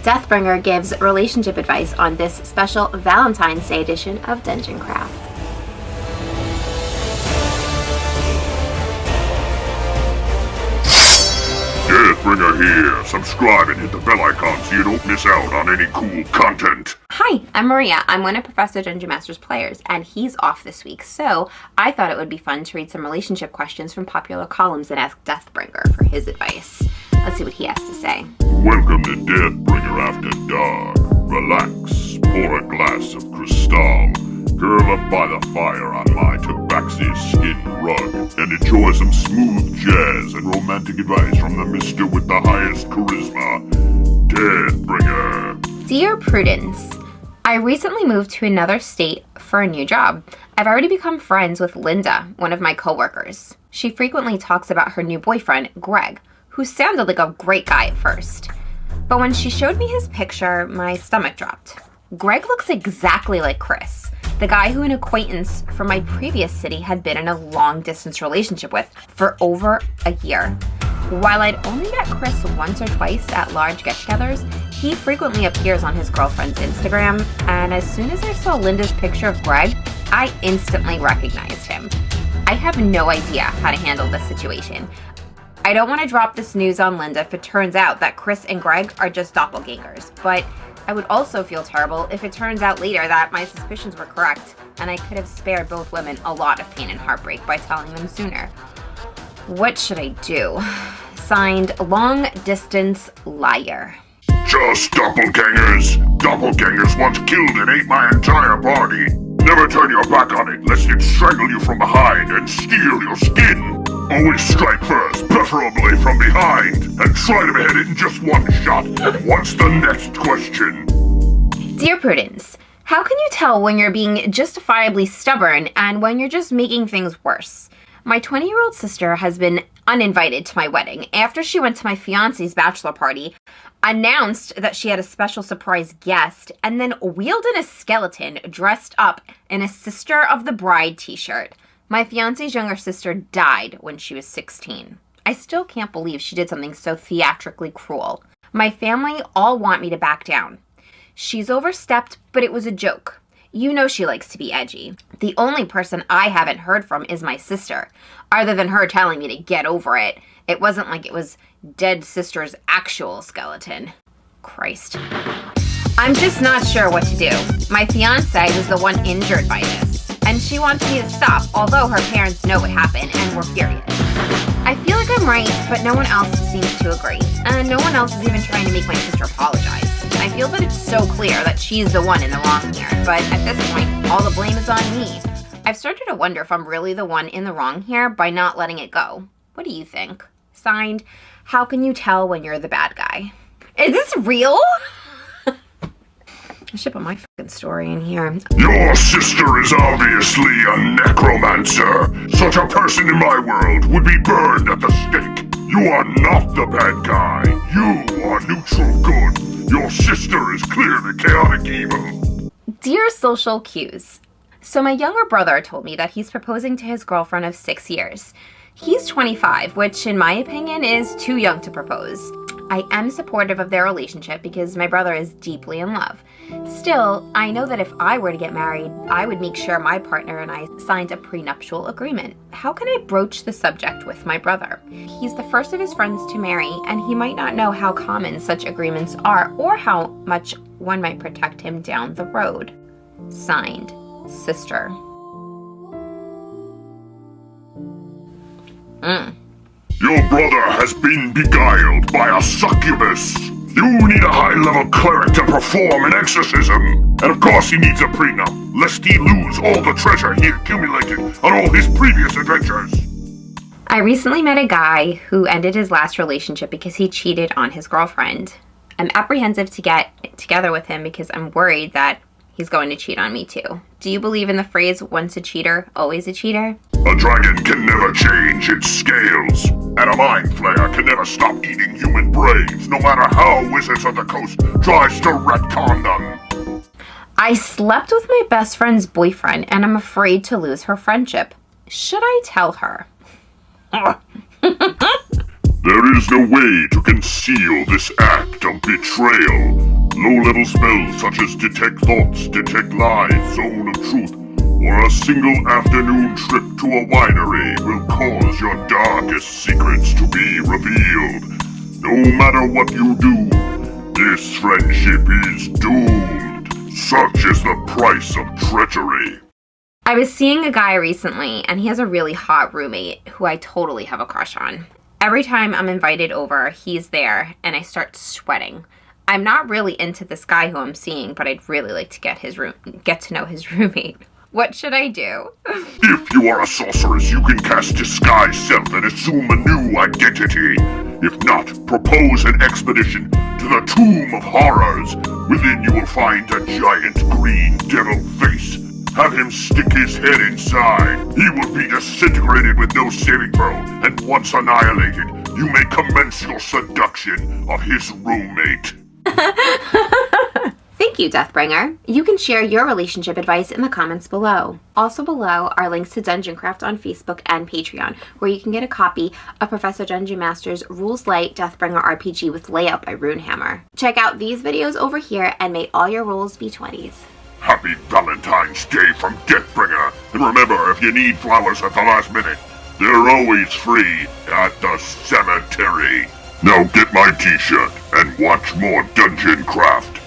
DeathBringer gives relationship advice on this special Valentine's Day edition of Dungeon Craft. DeathBringer here. Subscribe and hit the bell icon so you don't miss out on any cool content. Hi, I'm Maria. I'm one of Professor Dungeon Master's players, and he's off this week, so I thought it would be fun to read some relationship questions from popular columns and ask DeathBringer for his advice. Let's see what he has to say. Welcome to DeathBringer After Dark. Relax, pour a glass of crystal, curl up by the fire on my tabaxi skin rug, and enjoy some smooth jazz and romantic advice from the mister with the highest charisma, DeathBringer. Dear Prudence, I recently moved to another state for a new job. I've already become friends with Linda, one of my coworkers. She frequently talks about her new boyfriend, Greg, who sounded like a great guy at first. But when she showed me his picture, my stomach dropped. Greg looks exactly like Chris, the guy who an acquaintance from my previous city had been in a long-distance relationship with for over a year. While I'd only met Chris once or twice at large get-togethers, he frequently appears on his girlfriend's Instagram, and as soon as I saw Linda's picture of Greg, I instantly recognized him. I have no idea how to handle this situation. I don't want to drop this news on Linda if it turns out that Chris and Greg are just doppelgangers, but I would also feel terrible if it turns out later that my suspicions were correct, and I could have spared both women a lot of pain and heartbreak by telling them sooner. What should I do? Signed, Long Distance Liar. Just doppelgangers. Doppelgangers once killed and ate my entire party. Never turn your back on it, lest it strangle you from behind and steal your skin. Always strike first, preferably from behind, and try to behead it in just one shot. What's the next question? Dear Prudence, how can you tell when you're being justifiably stubborn and when you're just making things worse? My 20-year-old sister has been uninvited to my wedding after she went to my fiancé's bachelor party, announced that she had a special surprise guest, and then wheeled in a skeleton dressed up in a Sister of the Bride t-shirt. My fiancé's younger sister died when she was 16. I still can't believe she did something so theatrically cruel. My family all want me to back down. She's overstepped, but it was a joke. You know she likes to be edgy. The only person I haven't heard from is my sister. Other than her telling me to get over it, it wasn't like it was dead sister's actual skeleton. Christ. I'm just not sure what to do. My fiancé was the one injured by this, and she wants me to stop, although her parents know what happened and were furious. I feel like I'm right, but no one else seems to agree, and no one else is even trying to make my sister apologize. I feel that it's so clear that she's the one in the wrong here, but at this point, all the blame is on me. I've started to wonder if I'm really the one in the wrong here by not letting it go. What do you think? Signed, How Can You Tell When You're the Bad Guy? Is this real? I should put my fucking story in here. Your sister is obviously a necromancer. Such a person in my world would be burned at the stake. You are not the bad guy. You are neutral good. Your sister is clearly chaotic evil. Dear Social Cues. So my younger brother told me that he's proposing to his girlfriend of 6 years. He's 25, which in my opinion is too young to propose. I am supportive of their relationship because my brother is deeply in love. Still, I know that if I were to get married, I would make sure my partner and I signed a prenuptial agreement. How can I broach the subject with my brother? He's the first of his friends to marry, and he might not know how common such agreements are or how much one might protect him down the road. Signed, Sister. Your brother has been beguiled by a succubus. You need a high-level cleric to perform an exorcism. And of course he needs a prenup, lest he lose all the treasure he accumulated on all his previous adventures. I recently met a guy who ended his last relationship because he cheated on his girlfriend. I'm apprehensive to get together with him because I'm worried that he's going to cheat on me too. Do you believe in the phrase, once a cheater, always a cheater? A dragon can never change its scales, and a mind flayer can never stop eating human brains, no matter how Wizards of the Coast tries to retcon them. I slept with my best friend's boyfriend, and I'm afraid to lose her friendship. Should I tell her? There is no way to conceal this act of betrayal. Low-level spells such as Detect Thoughts, Detect Lies, Zone of Truth, or a single afternoon trip to a winery will cause your darkest secrets to be revealed. No matter what you do, this friendship is doomed. Such is the price of treachery. I was seeing a guy recently, and he has a really hot roommate who I totally have a crush on. Every time I'm invited over, he's there, and I start sweating. I'm not really into this guy who I'm seeing, but I'd really like to get to know his roommate. What should I do? If you are a sorceress, you can cast Disguise Self and assume a new identity. If not, propose an expedition to the Tomb of Horrors. Within you will find a giant green devil face. Have him stick his head inside. He will be disintegrated with no saving throw, and once annihilated, you may commence your seduction of his roommate. Thank you, DeathBringer. You can share your relationship advice in the comments below. Also below are links to Dungeon Craft on Facebook and Patreon, where you can get a copy of Professor Dungeon Master's Rules Light Deathbringer RPG with layout by Runehammer. Check out these videos over here and may all your rolls be 20s. Happy Valentine's Day from DeathBringer. And remember, if you need flowers at the last minute, they're always free at the cemetery. Now get my t-shirt and watch more Dungeon Craft.